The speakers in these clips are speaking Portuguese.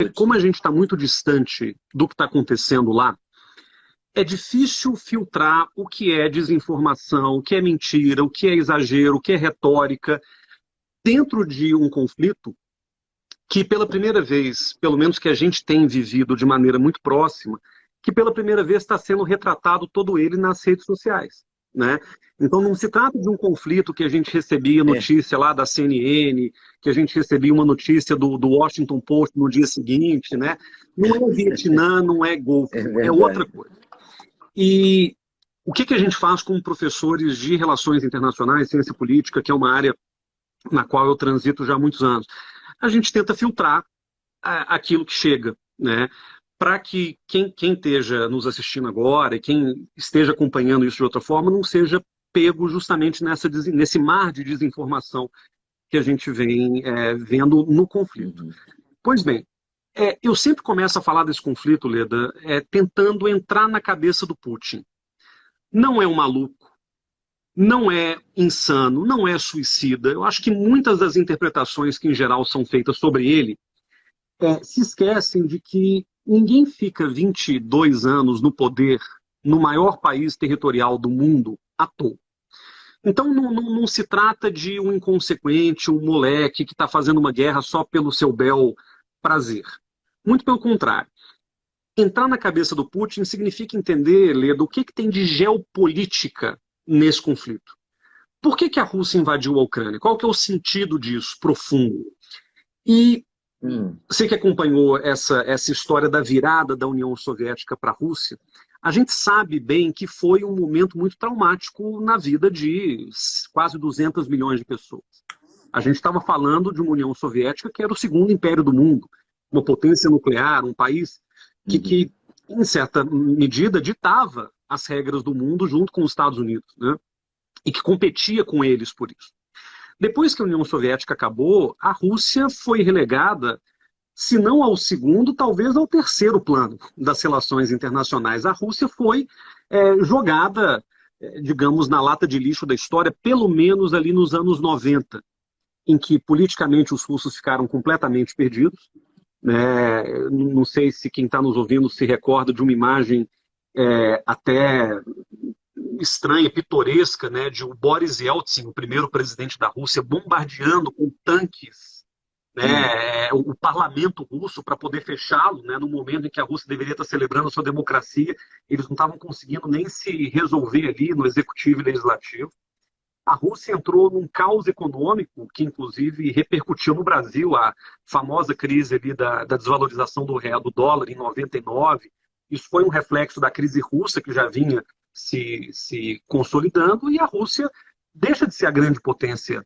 como a gente está muito distante do que está acontecendo lá, é difícil filtrar o que é desinformação, o que é mentira, o que é exagero, o que é retórica, dentro de um conflito que pela primeira vez, pelo menos que a gente tem vivido de maneira muito próxima, que pela primeira vez está sendo retratado todo ele nas redes sociais, né? Então não se trata de um conflito que a gente recebia É, notícia lá da CNN, que a gente recebia uma notícia do Washington Post no dia seguinte, né? Não é Vietnã, não é é Golfo, é outra verdade. coisa. E o que a gente faz como professores de relações internacionais, ciência política, que é uma área na qual eu transito já há muitos anos? A gente tenta filtrar aquilo que chega, né? Para que quem esteja nos assistindo agora e quem esteja acompanhando isso de outra forma não seja pego justamente nesse mar de desinformação que a gente vem vendo no conflito. Uhum. Pois bem, eu sempre começo a falar desse conflito, Leda, tentando entrar na cabeça do Putin. Não é um maluco, não é insano, não é suicida. Eu acho que muitas das interpretações que em geral são feitas sobre ele se esquecem de que ninguém fica 22 anos no poder no maior país territorial do mundo à toa. Então não se trata de um inconsequente, um moleque que está fazendo uma guerra só pelo seu bel prazer. Muito pelo contrário. Entrar na cabeça do Putin significa entender, Leda, o que tem de geopolítica nesse conflito. Por que a Rússia invadiu a Ucrânia? Qual que é o sentido disso, profundo? E Hum. você que acompanhou essa história da virada da União Soviética para a Rússia, a gente sabe bem que foi um momento muito traumático na vida de quase 200 milhões de pessoas. A gente estava falando de uma União Soviética que era o segundo império do mundo, uma potência nuclear, um país que Uhum. em certa medida, ditava as regras do mundo junto com os Estados Unidos, né? E que competia com eles por isso. Depois que a União Soviética acabou, a Rússia foi relegada, se não ao segundo, talvez ao terceiro plano das relações internacionais. A Rússia foi jogada, digamos, na lata de lixo da história, pelo menos ali nos anos 90, em que politicamente os russos ficaram completamente perdidos. Não sei se quem está nos ouvindo se recorda de uma imagem até estranha, pitoresca, né, de o Boris Yeltsin, o primeiro presidente da Rússia, bombardeando com tanques, Sim. né, o parlamento russo para poder fechá-lo, né, no momento em que a Rússia deveria estar celebrando a sua democracia. Eles não estavam conseguindo nem se resolver ali no executivo e legislativo. A Rússia entrou num caos econômico que, inclusive, repercutiu no Brasil, a famosa crise ali da desvalorização do real, do dólar em 99. Isso foi um reflexo da crise russa, que já vinha se consolidando, e a Rússia deixa de ser a grande potência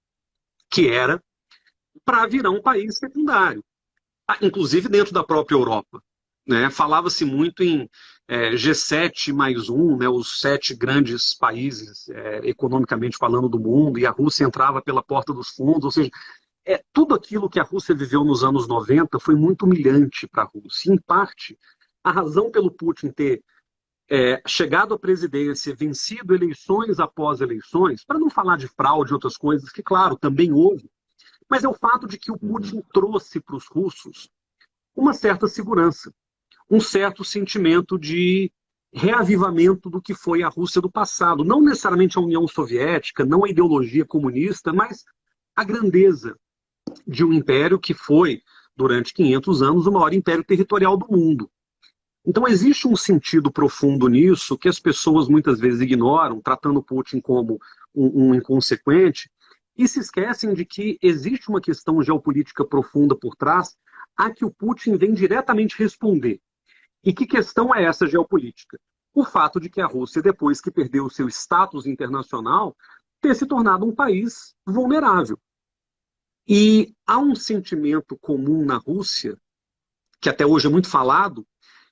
que era para virar um país secundário, inclusive dentro da própria Europa. Né? Falava-se muito em G7+1, né, os 7 grandes países economicamente falando do mundo, e a Rússia entrava pela porta dos fundos, ou seja, tudo aquilo que a Rússia viveu nos anos 90 foi muito humilhante para a Rússia. Em parte, a razão pelo Putin ter chegado à presidência, vencido eleições após eleições, para não falar de fraude e outras coisas, que, claro, também houve, mas é o fato de que o Uhum. Putin trouxe para os russos uma certa segurança, um certo sentimento de reavivamento do que foi a Rússia do passado. Não necessariamente a União Soviética, não a ideologia comunista, mas a grandeza de um império que foi, durante 500 anos, o maior império territorial do mundo. Então existe um sentido profundo nisso que as pessoas muitas vezes ignoram, tratando Putin como um inconsequente, e se esquecem de que existe uma questão geopolítica profunda por trás a que o Putin vem diretamente responder. E que questão é essa geopolítica? O fato de que a Rússia, depois que perdeu o seu status internacional, ter se tornado um país vulnerável. E há um sentimento comum na Rússia, que até hoje é muito falado,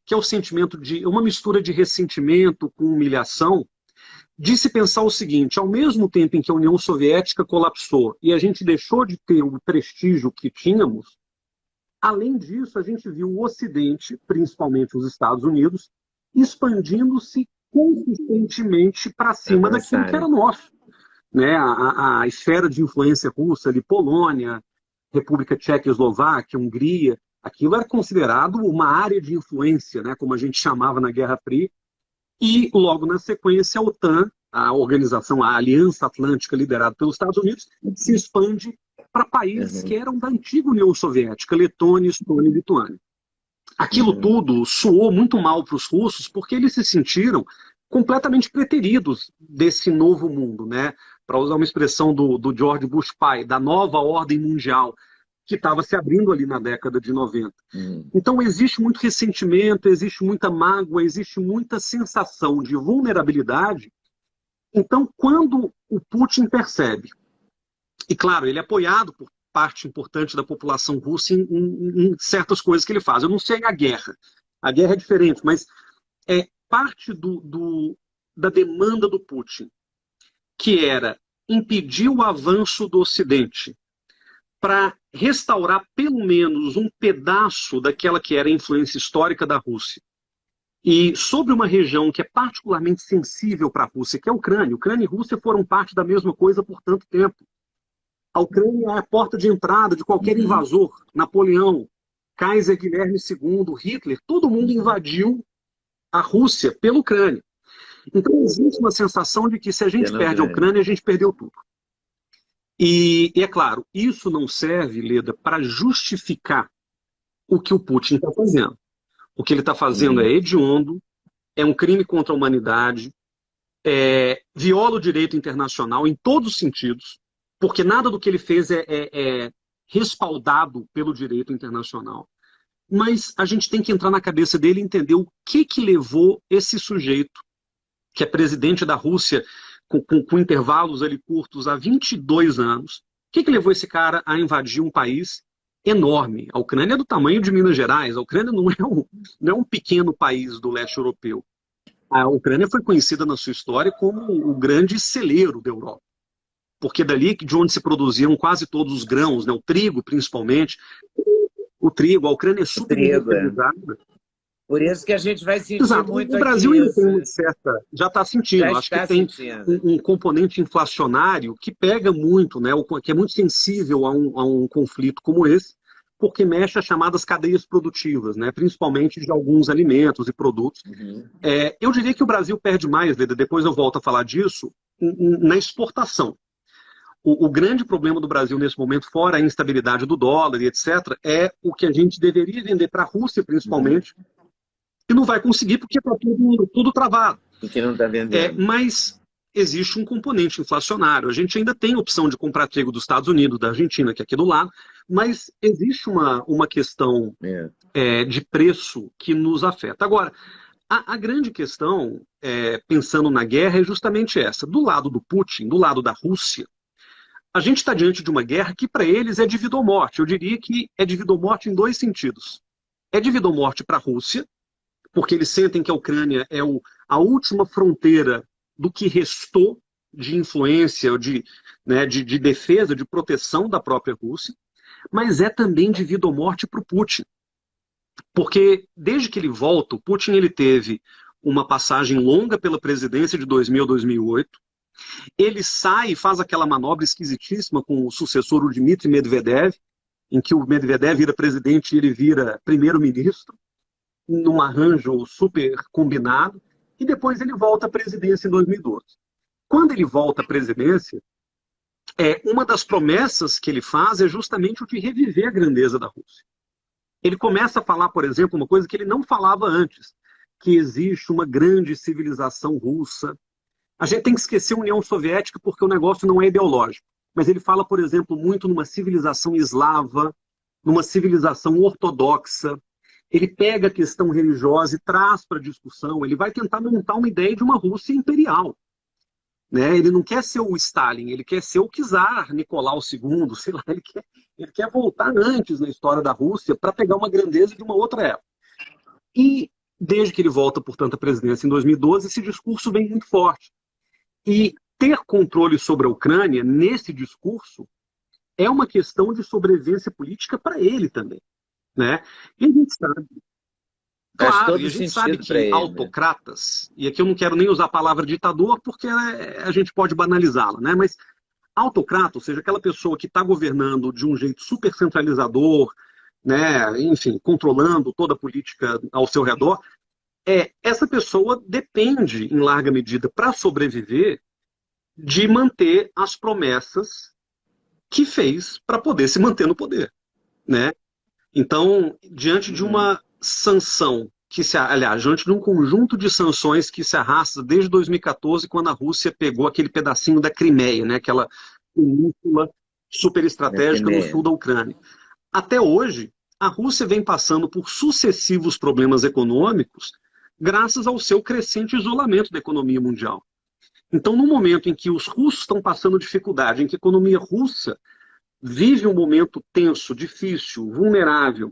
que é o sentimento de uma mistura de ressentimento com humilhação, de se pensar o seguinte: ao mesmo tempo em que a União Soviética colapsou e a gente deixou de ter o prestígio que tínhamos, além disso, a gente viu o Ocidente, principalmente os Estados Unidos, expandindo-se consistentemente para cima daquilo que era Avançarem. nosso. Né? A esfera de influência russa, ali, Polônia, República Tcheca e Eslováquia, Hungria, Aquilo era considerado uma área de influência, né, como a gente chamava na Guerra Fria, e logo na sequência a OTAN, a organização, a Aliança Atlântica liderada pelos Estados Unidos, se expande para países que eram da antiga União Soviética, Letônia, Estônia e Lituânia. Aquilo tudo soou muito mal para os russos, porque eles se sentiram completamente preteridos desse novo mundo, né? Para usar uma expressão do George Bush pai, da nova ordem mundial, que estava se abrindo ali na década de 90. Então existe muito ressentimento, existe muita mágoa, existe muita sensação de vulnerabilidade. Então, quando o Putin percebe, e claro, ele é apoiado por parte importante da população russa em certas coisas que ele faz. Eu não sei a guerra é diferente, mas é parte da demanda do Putin, que era impedir o avanço do Ocidente para restaurar pelo menos um pedaço daquela que era a influência histórica da Rússia. E sobre uma região que é particularmente sensível para a Rússia, que é a Ucrânia. Ucrânia e Rússia foram parte da mesma coisa por tanto tempo. A Ucrânia é a porta de entrada de qualquer invasor. Napoleão, Kaiser Guilherme II, Hitler, todo mundo invadiu a Rússia pela Ucrânia. Então existe uma sensação de que se a gente perde a Ucrânia, a gente perdeu tudo. E é claro, isso não serve, Leda, para justificar o que o Putin está fazendo. O que ele está fazendo é hediondo, é um crime contra a humanidade, viola o direito internacional em todos os sentidos, porque nada do que ele fez é respaldado pelo direito internacional. Mas a gente tem que entrar na cabeça dele e entender o que levou esse sujeito, que é presidente da Rússia, com intervalos ali curtos há 22 anos, o que levou esse cara a invadir um país enorme? A Ucrânia é do tamanho de Minas Gerais, a Ucrânia não é um pequeno país do leste europeu. A Ucrânia foi conhecida na sua história como o grande celeiro da Europa, porque dali de onde se produziam quase todos os grãos, né, o trigo principalmente, a Ucrânia é super industrializada. Por isso que a gente vai sentir muito o Brasil aqui ainda tem uma certa, já está sentindo, acho que tem um componente inflacionário que pega muito, né, que é muito sensível a um conflito como esse, porque mexe as chamadas cadeias produtivas, né, principalmente de alguns alimentos e produtos. Eu diria que o Brasil perde mais, Leda, depois eu volto a falar disso, na exportação. O grande problema do Brasil nesse momento, fora a instabilidade do dólar e etc., é o que a gente deveria vender para a Rússia, principalmente, e não vai conseguir porque está tudo travado. Porque não está vendendo. Mas existe um componente inflacionário. A gente ainda tem a opção de comprar trigo dos Estados Unidos, da Argentina, que é aqui do lado, mas existe uma questão de preço que nos afeta. Agora, a grande questão, pensando na guerra, é justamente essa. Do lado do Putin, do lado da Rússia, a gente está diante de uma guerra que para eles é de vida ou morte. Eu diria que é de vida ou morte em dois sentidos. É de vida ou morte para a Rússia, porque eles sentem que a Ucrânia é a última fronteira do que restou de influência, de defesa, de proteção da própria Rússia, mas é também de vida ou morte para o Putin. Porque desde que ele volta, o Putin ele teve uma passagem longa pela presidência de 2000 a 2008, ele sai e faz aquela manobra esquisitíssima com o sucessor, o Dmitry Medvedev, em que o Medvedev vira presidente e ele vira primeiro-ministro, num arranjo super combinado, e depois ele volta à presidência em 2012. Quando ele volta à presidência, uma das promessas que ele faz é justamente o de reviver a grandeza da Rússia. Ele começa a falar, por exemplo, uma coisa que ele não falava antes, que existe uma grande civilização russa. A gente tem que esquecer a União Soviética porque o negócio não é ideológico. Mas ele fala, por exemplo, muito numa civilização eslava, numa civilização ortodoxa. Ele pega a questão religiosa e traz para a discussão. Ele vai tentar montar uma ideia de uma Rússia imperial. Né? Ele não quer ser o Stalin, ele quer ser o czar Nicolau II, sei lá, ele quer voltar antes na história da Rússia para pegar uma grandeza de uma outra época. E desde que ele volta, portanto, à presidência em 2012, esse discurso vem muito forte. E ter controle sobre a Ucrânia, nesse discurso, é uma questão de sobrevivência política para ele também. Né? E a gente sabe, claro, e a gente sabe que ele, autocratas, e aqui eu não quero nem usar a palavra ditador porque a gente pode banalizá-la, né? Mas autocrata, ou seja, aquela pessoa que está governando de um jeito super centralizador, né, enfim, controlando toda a política ao seu redor, essa pessoa depende, em larga medida, para sobreviver, de manter as promessas que fez para poder se manter no poder, né? Então, diante de uma sanção aliás, diante de um conjunto de sanções que se arrasta desde 2014, quando a Rússia pegou aquele pedacinho da Crimeia, né, aquela península super estratégica no sul da Ucrânia. Até hoje, a Rússia vem passando por sucessivos problemas econômicos graças ao seu crescente isolamento da economia mundial. Então, no momento em que os russos estão passando dificuldade, em que a economia russa vive um momento tenso, difícil, vulnerável,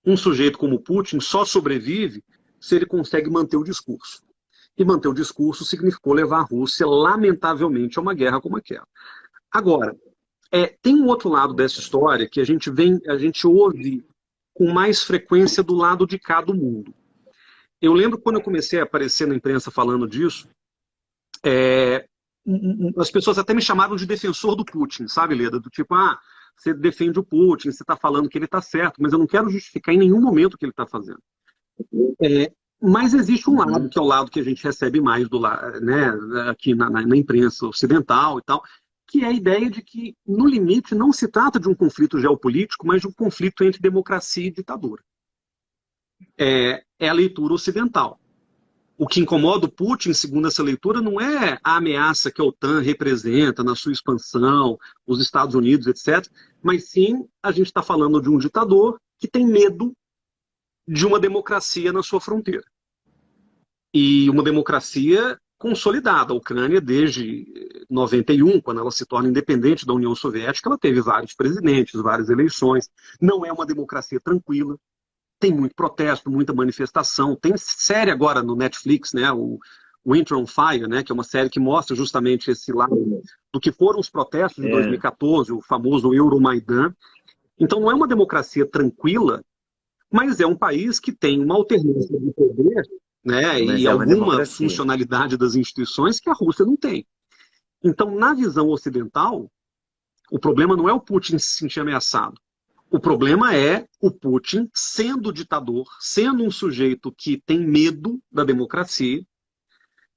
um sujeito como Putin só sobrevive se ele consegue manter o discurso. E manter o discurso significou levar a Rússia, lamentavelmente, a uma guerra como aquela. Agora, tem um outro lado dessa história que a gente ouve com mais frequência do lado de cá do mundo. Eu lembro quando eu comecei a aparecer na imprensa falando disso, as pessoas até me chamaram de defensor do Putin, sabe, Leda? Do tipo, você defende o Putin, você está falando que ele está certo, mas eu não quero justificar em nenhum momento o que ele está fazendo. Mas existe um lado, que é o lado que a gente recebe mais né, aqui na imprensa ocidental e tal, que é a ideia de que, no limite, não se trata de um conflito geopolítico, mas de um conflito entre democracia e ditadura. É a leitura ocidental. O que incomoda o Putin, segundo essa leitura, não é a ameaça que a OTAN representa na sua expansão, os Estados Unidos, etc., mas sim a gente está falando de um ditador que tem medo de uma democracia na sua fronteira. E uma democracia consolidada. A Ucrânia, desde 91, quando ela se torna independente da União Soviética, ela teve vários presidentes, várias eleições. Não é uma democracia tranquila. Tem muito protesto, muita manifestação. Tem série agora no Netflix, né, o Winter on Fire, né, que é uma série que mostra justamente esse lado do que foram os protestos de 2014, o famoso Euromaidan. Então não é uma democracia tranquila, mas é um país que tem uma alternância de poder, né, e alguma funcionalidade das instituições que a Rússia não tem. Então, na visão ocidental, o problema não é o Putin se sentir ameaçado. O problema é o Putin sendo ditador, sendo um sujeito que tem medo da democracia,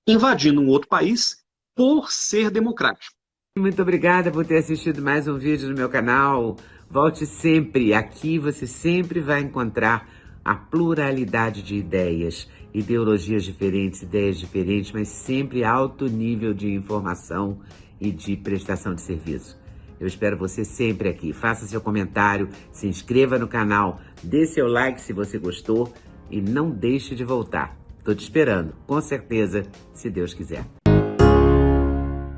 invadindo um outro país por ser democrático. Muito obrigada por ter assistido mais um vídeo no meu canal. Volte sempre. Aqui você sempre vai encontrar a pluralidade de ideias, ideologias diferentes, ideias diferentes, mas sempre alto nível de informação e de prestação de serviço. Eu espero você sempre aqui. Faça seu comentário, se inscreva no canal, dê seu like se você gostou e não deixe de voltar. Estou te esperando, com certeza, se Deus quiser.